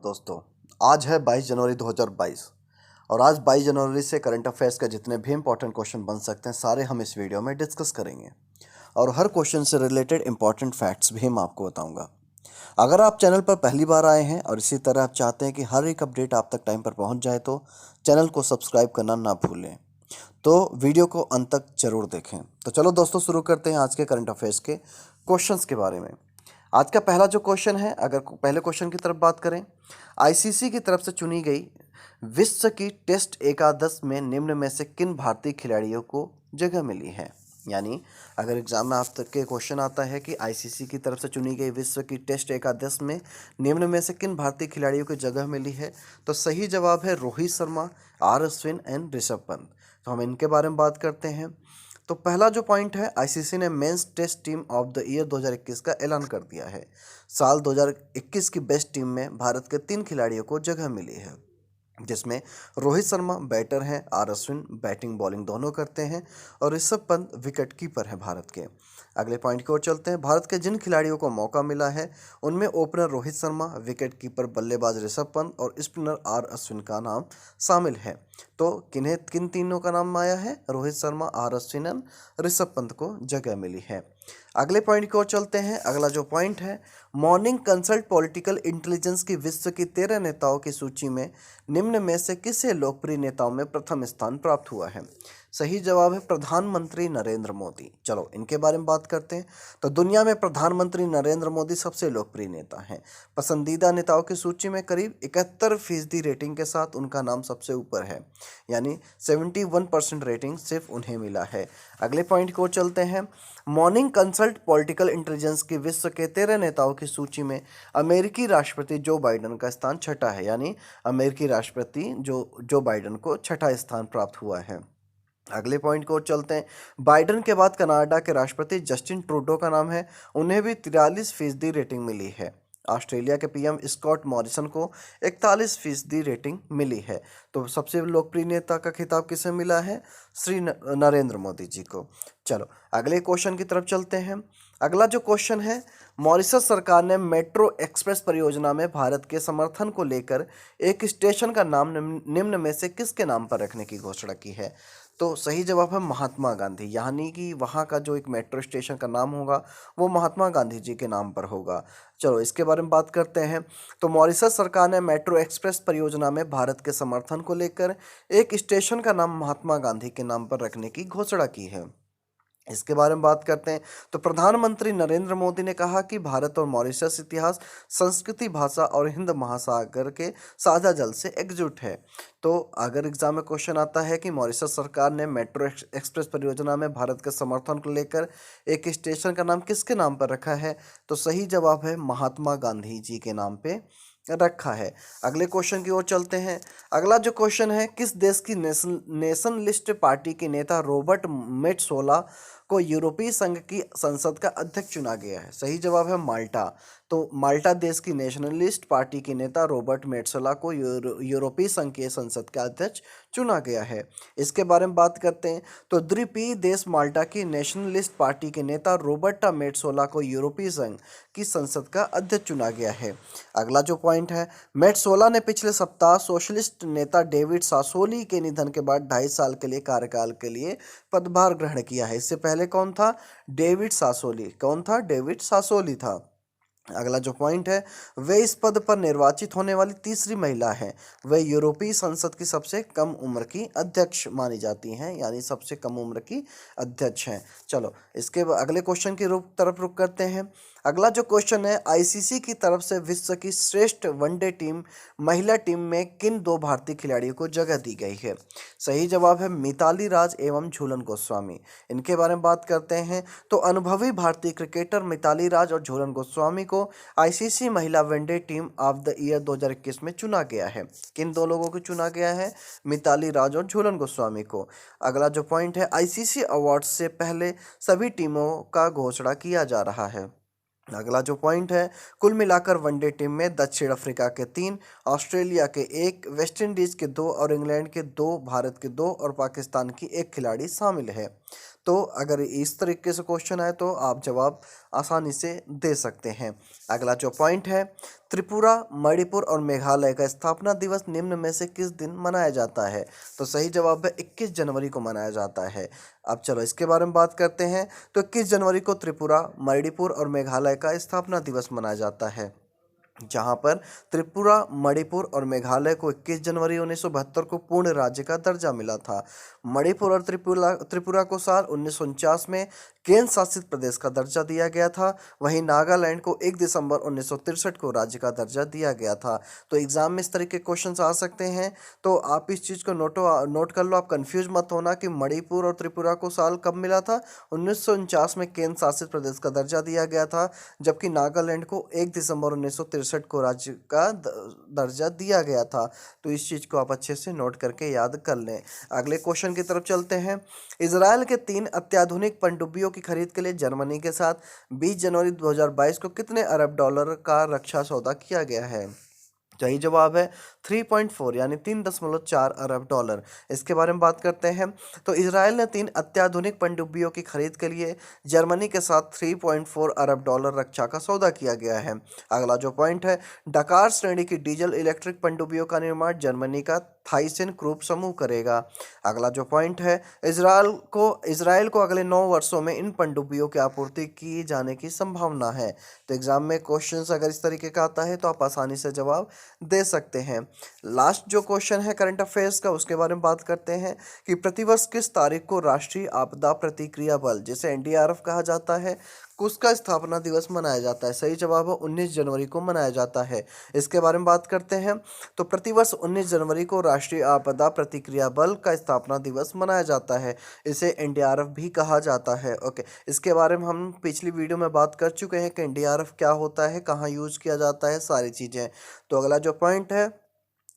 दोस्तों, आज है 22 जनवरी 2022 और आज 22 जनवरी से करंट अफेयर्स का जितने भी इंपॉर्टेंट क्वेश्चन बन सकते हैं सारे हम इस वीडियो में डिस्कस करेंगे और हर क्वेश्चन से रिलेटेड इंपॉर्टेंट फैक्ट्स भी मैं आपको बताऊंगा। अगर आप चैनल पर पहली बार आए हैं और इसी तरह आप चाहते हैं कि हर एक अपडेट आप तक टाइम पर पहुंच जाए तो चैनल को सब्सक्राइब करना ना भूलें। तो वीडियो को अंत तक जरूर देखें। तो चलो दोस्तों, शुरू करते हैं आज के करंट अफेयर्स के क्वेश्चंस के बारे में। आज का पहला जो क्वेश्चन है, अगर पहले क्वेश्चन की तरफ बात करें, आईसीसी की तरफ से चुनी गई विश्व की टेस्ट एकादश में निम्न में से किन भारतीय खिलाड़ियों को जगह मिली है। यानी अगर एग्जाम में आप तक के क्वेश्चन आता है कि आईसीसी की तरफ से चुनी गई विश्व की टेस्ट एकादश में निम्न में से किन भारतीय खिलाड़ियों को जगह मिली है, तो सही जवाब है रोहित शर्मा, आर अश्विन एंड ऋषभ पंत। तो हम इनके बारे में बात करते हैं। तो पहला जो पॉइंट है, आईसीसी ने men's test team of the year 2021 का ऐलान कर दिया है। साल 2021 की बेस्ट टीम में भारत के 3 खिलाड़ियों को जगह मिली है, जिसमें रोहित शर्मा बैटर हैं, आर अश्विन बैटिंग बॉलिंग दोनों करते हैं और ऋषभ पंत विकेट कीपर हैं भारत के। अगले पॉइंट की ओर चलते हैं। भारत के जिन खिलाड़ियों को मौका मिला है उनमें opener Rohit Sharma, wicket keeper बल्लेबाज ऋषभ पंत और स्पिनर आर अश्विन का नाम शामिल है। तो किन तीनों का नाम आया है? रोहित शर्मा, आर अश्विन और ऋषभ पंत को जगह मिली है। अगले पॉइंट की ओर चलते हैं। अगला जो पॉइंट है, मॉर्निंग कंसल्ट पॉलिटिकल इंटेलिजेंस की विश्व की 13 नेताओं की सूची में निम्न में से किसे लोकप्रिय नेताओं में प्रथम स्थान प्राप्त हुआ है? सही जवाब है प्रधानमंत्री नरेंद्र मोदी। चलो इनके बारे में बात करते हैं। तो दुनिया में प्रधानमंत्री नरेंद्र मोदी सबसे लोकप्रिय नेता हैं। पसंदीदा नेताओं की सूची में करीब 71% रेटिंग के साथ उनका नाम सबसे ऊपर है, यानी 71% रेटिंग सिर्फ उन्हें मिला है। अगले पॉइंट को चलते हैं। मॉर्निंग कंसल्ट पॉलिटिकल इंटेलिजेंस की विश्व के 13 नेताओं की सूची में अमेरिकी राष्ट्रपति जो बाइडेन का स्थान छठा है, यानी अमेरिकी राष्ट्रपति जो बाइडेन को छठा स्थान प्राप्त हुआ है। अगले पॉइंट को चलते हैं। बाइडेन के बाद कनाडा के राष्ट्रपति जस्टिन ट्रूडो का नाम है, उन्हें भी 43% रेटिंग मिली है। ऑस्ट्रेलिया के पीएम स्कॉट मॉरिसन को 41% रेटिंग मिली है। तो सबसे लोकप्रिय नेता का खिताब किसे मिला है? श्री नरेंद्र मोदी जी को। चलो अगले क्वेश्चन की तरफ चलते हैं। अगला जो क्वेश्चन है, मॉरिशस सरकार ने मेट्रो एक्सप्रेस परियोजना में भारत के समर्थन को लेकर एक स्टेशन का नाम निम्न में से किसके नाम पर रखने की घोषणा की है? तो सही जवाब है महात्मा गांधी, यानी कि वहाँ का जो एक मेट्रो स्टेशन का नाम होगा वो महात्मा गांधी जी के नाम पर होगा। चलो इसके बारे में बात करते हैं। तो मॉरिशस सरकार ने मेट्रो एक्सप्रेस परियोजना में भारत के समर्थन को लेकर एक स्टेशन का नाम महात्मा गांधी के नाम पर रखने की घोषणा की है। इसके बारे में बात करते हैं। तो प्रधानमंत्री नरेंद्र मोदी ने कहा कि भारत और मॉरिशस इतिहास, संस्कृति, भाषा और हिंद महासागर के साझा जल से एकजुट है। तो अगर एग्जाम में क्वेश्चन आता है कि मॉरिशस सरकार ने मेट्रो एक्सप्रेस परियोजना में भारत के समर्थन को लेकर एक स्टेशन का नाम किसके नाम पर रखा है, तो सही जवाब है महात्मा गांधी जी के नाम पे रखा है। अगले क्वेश्चन की ओर चलते हैं। अगला जो क्वेश्चन है, किस देश की नेशनलिस्ट पार्टी के नेता रॉबर्ट मेट्सोला को यूरोपीय संघ की संसद का अध्यक्ष चुना गया है? सही जवाब है माल्टा। तो माल्टा देश की नेशनलिस्ट पार्टी के नेता रॉबर्ट मेट्सोला को यूरोपीय संघ के संसद का अध्यक्ष चुना गया है। इसके बारे में बात करते हैं। तो द्वीपीय देश माल्टा की नेशनलिस्ट पार्टी के नेता रॉबर्टा मेट्सोला को यूरोपीय संघ की संसद का अध्यक्ष चुना गया है। अगला जो पॉइंट है, मेट्सोला ने पिछले सप्ताह सोशलिस्ट नेता डेविड सासोली के निधन के बाद 2.5 साल के लिए कार्यकाल के लिए पदभार ग्रहण किया है। इससे पहले कौन था? डेविड सासोली। कौन था? डेविड सासोली था। अगला जो पॉइंट है, वे इस पद पर निर्वाचित होने वाली तीसरी महिला हैं। वे यूरोपीय संसद की सबसे कम उम्र की अध्यक्ष मानी जाती हैं, यानी सबसे कम उम्र की अध्यक्ष हैं। चलो इसके अगले क्वेश्चन की तरफ रुख करते हैं। अगला जो क्वेश्चन है, आईसीसी की तरफ से विश्व की श्रेष्ठ वनडे टीम महिला टीम में किन 2 भारतीय खिलाड़ियों को जगह दी गई है? सही जवाब है मिताली राज एवं झूलन गोस्वामी। इनके बारे में बात करते हैं। तो अनुभवी भारतीय क्रिकेटर मिताली राज और झूलन गोस्वामी को आईसीसी महिला one day team of the year 2021 में चुना गया है। किन 2 लोगों को चुना गया है? मिताली राज और झूलन गोस्वामी को। अगला जो पॉइंट है, आईसीसी अवार्ड से पहले सभी टीमों का घोषणा किया जा रहा है। अगला जो पॉइंट है, कुल मिलाकर वनडे टीम में दक्षिण अफ्रीका के 3, ऑस्ट्रेलिया के 1, वेस्ट इंडीज के 2 और इंग्लैंड के 2, भारत के 2 और पाकिस्तान की 1 खिलाड़ी शामिल है। तो अगर इस तरीके से क्वेश्चन आए तो आप जवाब आसानी से दे सकते हैं। अगला जो पॉइंट है, त्रिपुरा, मणिपुर और मेघालय का स्थापना दिवस निम्न में से किस दिन मनाया जाता है? तो सही जवाब है 21 जनवरी को मनाया जाता है। अब चलो इसके बारे में बात करते हैं। तो 21 जनवरी को त्रिपुरा, मणिपुर और मेघालय का स्थापना दिवस मनाया जाता है, जहां पर त्रिपुरा, मणिपुर और मेघालय को 21 जनवरी 1972 को पूर्ण राज्य का दर्जा मिला था। मणिपुर और त्रिपुरा त्रिपुरा को साल 1949 में केंद्र शासित प्रदेश का दर्जा दिया गया था। वहीं नागालैंड को 1 दिसंबर 1963 को राज्य का दर्जा दिया गया था। तो एग्जाम में इस तरह के क्वेश्चंस आ सकते हैं, तो आप इस चीज़ को नोट कर लो। आप कंफ्यूज मत होना कि मणिपुर और त्रिपुरा को साल कब मिला था। 1949 में केंद्र शासित प्रदेश का दर्जा दिया गया था, जबकि नागालैंड को 1 दिसंबर 1963 को राज्य का दर्जा दिया गया था। तो इस चीज़ को आप अच्छे से नोट करके याद कर लें। अगले क्वेश्चन की तरफ चलते हैं। इजराइल के 3 अत्याधुनिक पनडुब्बियों की खरीद के लिए जर्मनी के साथ 20 जनवरी 2022 को कितने अरब डॉलर का रक्षा सौदा किया गया है? सही जवाब है 3.4 यानी 3.4 अरब डॉलर। इसके बारे में बात करते हैं। तो इजराइल ने 3 अत्याधुनिक पनडुब्बियों की खरीद के लिए जर्मनी के साथ 3.4 अरब डॉलर रक्षा का सौदा किया गया है। अगला जो पॉइंट है, डकार श्रेणी की डीजल इलेक्ट्रिक पनडुब्बियों का निर्माण जर्मनी का थाइसेन ग्रुप समूह करेगा। अगला जो पॉइंट है, इजराइल को अगले 9 वर्षों में इन पनडुब्बियों की आपूर्ति की जाने की संभावना है। तो एग्जाम में क्वेश्चंस अगर इस तरीके का आता है तो आप आसानी से जवाब दे सकते हैं। लास्ट जो क्वेश्चन है करंट अफेयर्स का, उसके बारे में बात करते हैं कि प्रतिवर्ष किस तारीख को राष्ट्रीय आपदा प्रतिक्रिया बल, जिसे एनडीआरएफ कहा जाता है, उसका स्थापना दिवस मनाया जाता है? सही जवाब है 19 जनवरी को मनाया जाता है। इसके बारे में बात करते हैं। तो प्रतिवर्ष 19 जनवरी को राष्ट्रीय आपदा प्रतिक्रिया बल का स्थापना दिवस मनाया जाता है। इसे एनडीआरएफ भी कहा जाता है। ओके, इसके बारे में हम पिछली वीडियो में बात कर चुके हैं कि एनडीआरएफ क्या होता है, कहाँ यूज किया जाता है, सारी चीज़ें। तो अगला जो पॉइंट है,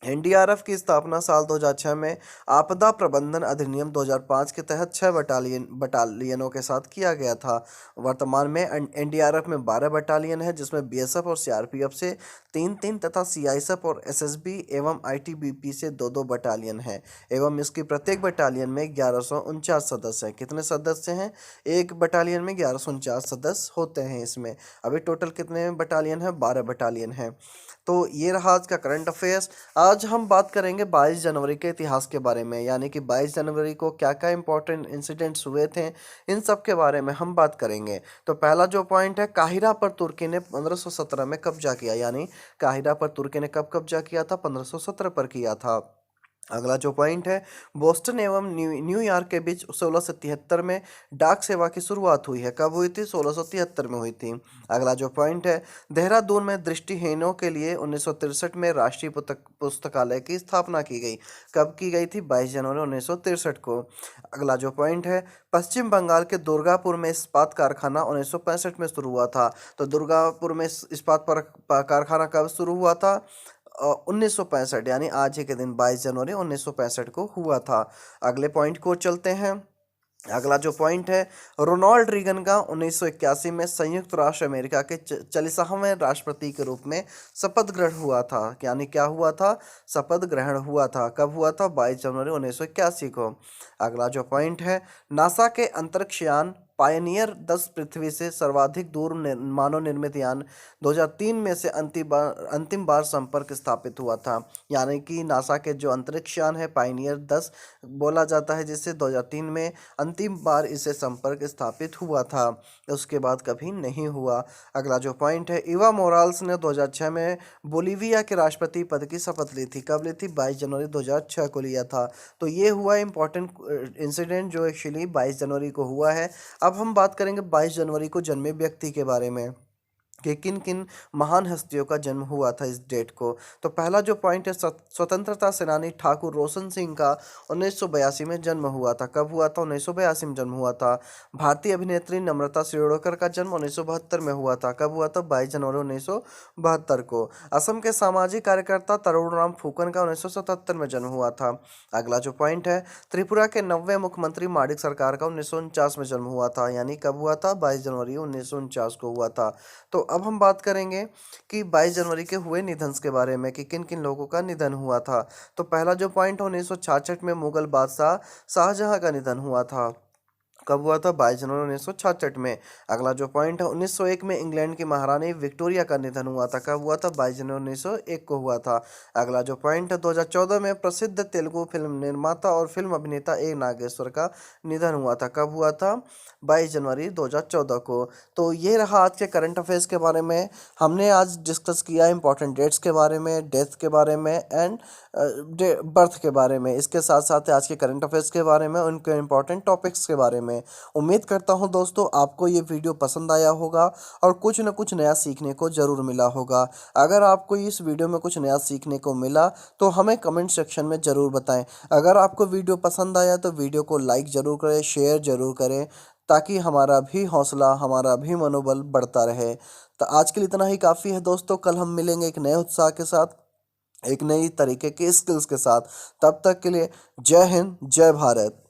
एनडीआरएफ की स्थापना साल 2006 में आपदा प्रबंधन अधिनियम 2005 के तहत 6 बटालियनों के साथ किया गया था। वर्तमान में एनडीआरएफ में 12 बटालियन है, जिसमें बीएसएफ और सीआरपीएफ से 3-3 तथा सीआईएसएफ और एसएसबी एवं आईटीबीपी से 2-2 बटालियन है। एवं इसकी प्रत्येक बटालियन में 1149 सदस्य हैं। कितने सदस्य हैं? एक बटालियन में 1149 सदस्य होते हैं। इसमें अभी टोटल कितने बटालियन है? 12 बटालियन है। तो ये रहा आज का करंट अफेयर्स। आज हम बात करेंगे 22 जनवरी के इतिहास के बारे में, यानी कि 22 जनवरी को क्या क्या इंपॉर्टेंट इंसिडेंट्स हुए थे, इन सब के बारे में हम बात करेंगे। तो पहला जो पॉइंट है, काहिरा पर तुर्की ने 1517 में कब्जा किया, यानी काहिरा पर तुर्की ने कब कब्जा किया था? 1517 पर किया था। अगला जो पॉइंट है, बोस्टन एवं न्यूयॉर्क के बीच 1673 में डाक सेवा की शुरुआत हुई है। कब हुई थी? 1673 में हुई थी। अगला जो पॉइंट है, देहरादून में दृष्टिहीनों के लिए 1963 में राष्ट्रीय पुस्तकालय की स्थापना की गई। कब की गई थी? 22 जनवरी 1963 को। अगला जो पॉइंट है, पश्चिम बंगाल के दुर्गापुर में इस्पात कारखाना 1965 में शुरू हुआ था। तो दुर्गापुर में इस्पात कारखाना कब शुरू हुआ था? 1965, यानी आज ही के दिन 22 जनवरी 1965 को हुआ था। अगले पॉइंट को चलते हैं। अगला जो पॉइंट है, रोनाल्ड रीगन का 1981 में संयुक्त राष्ट्र अमेरिका के 40वें राष्ट्रपति के रूप में शपथ ग्रहण हुआ था। यानी क्या हुआ था? शपथ ग्रहण हुआ था। कब हुआ था? 22 जनवरी 1981 को। अगला जो पॉइंट है, नासा के अंतरिक्ष यान पायनियर 10 पृथ्वी से सर्वाधिक दूर मानव निर्मित यान 2003 में से अंतिम बार संपर्क स्थापित हुआ था। यानी कि नासा के जो अंतरिक्ष यान है पायनियर 10 बोला जाता है, जिससे 2003 में अंतिम बार इसे संपर्क स्थापित हुआ था। उसके बाद कभी नहीं हुआ। अगला जो पॉइंट है, इवा मोराल्स ने 2006 में बोलीविया के राष्ट्रपति पद की शपथ ली थी। कब ली थी? 22 जनवरी 2006 को लिया था। तो ये हुआ इंपॉर्टेंट इंसिडेंट जो एक्चुअली 22 जनवरी को हुआ है। अब हम बात करेंगे 22 जनवरी को जन्मे व्यक्ति के बारे में कि किन किन महान हस्तियों का जन्म हुआ था इस डेट को। तो पहला जो पॉइंट है, स्वतंत्रता सेनानी ठाकुर रोशन सिंह का 1982 में जन्म हुआ था। कब हुआ था? 1982 में जन्म हुआ था। भारतीय अभिनेत्री नम्रता शिरोडकर का जन्म 1972 में हुआ था। कब हुआ था? 22 जनवरी 1972 को। असम के सामाजिक कार्यकर्ता तरुणराम फुकन का 1977 में जन्म हुआ था। अगला जो पॉइंट है, त्रिपुरा के 9वें मुख्यमंत्री माणिक सरकार का 1949 में जन्म हुआ था। यानी कब हुआ था? 22 जनवरी 1949 को हुआ था। तो अब हम बात करेंगे कि 22 जनवरी के हुए निधन के बारे में कि किन किन लोगों का निधन हुआ था। तो पहला जो पॉइंट है, 1966 में मुगल बादशाह शाहजहां का निधन हुआ था। कब हुआ था? 22 जनवरी 1966 में। अगला जो पॉइंट है, 1901 में इंग्लैंड की महारानी विक्टोरिया का निधन हुआ था। कब हुआ था? 22 जनवरी 1901 को हुआ था। अगला जो पॉइंट है, 2014 में प्रसिद्ध तेलुगु फिल्म निर्माता और फिल्म अभिनेता ए नागेश्वर का निधन हुआ था। कब हुआ था? 22 जनवरी 2014 को। तो ये रहा आज के करंट अफेयर्स के बारे में। हमने आज डिस्कस किया इंपॉर्टेंट डेट्स के बारे में, डेथ के बारे में एंड बर्थ के बारे में। इसके साथ साथ आज के करंट अफेयर्स के बारे में, उनके इंपॉर्टेंट टॉपिक्स के बारे में। उम्मीद करता हूं दोस्तों आपको ये वीडियो पसंद आया होगा और कुछ न कुछ नया सीखने को ज़रूर मिला होगा। अगर आपको इस वीडियो में कुछ नया सीखने को मिला तो हमें कमेंट सेक्शन में ज़रूर बताएं। अगर आपको वीडियो पसंद आया तो वीडियो को लाइक ज़रूर करें, शेयर ज़रूर करें, ताकि हमारा भी हौसला, हमारा भी मनोबल बढ़ता रहे। तो आज के लिए इतना ही काफ़ी है दोस्तों। कल हम मिलेंगे एक नए उत्साह के साथ, एक नई तरीके के स्किल्स के साथ। तब तक के लिए जय हिंद, जय भारत।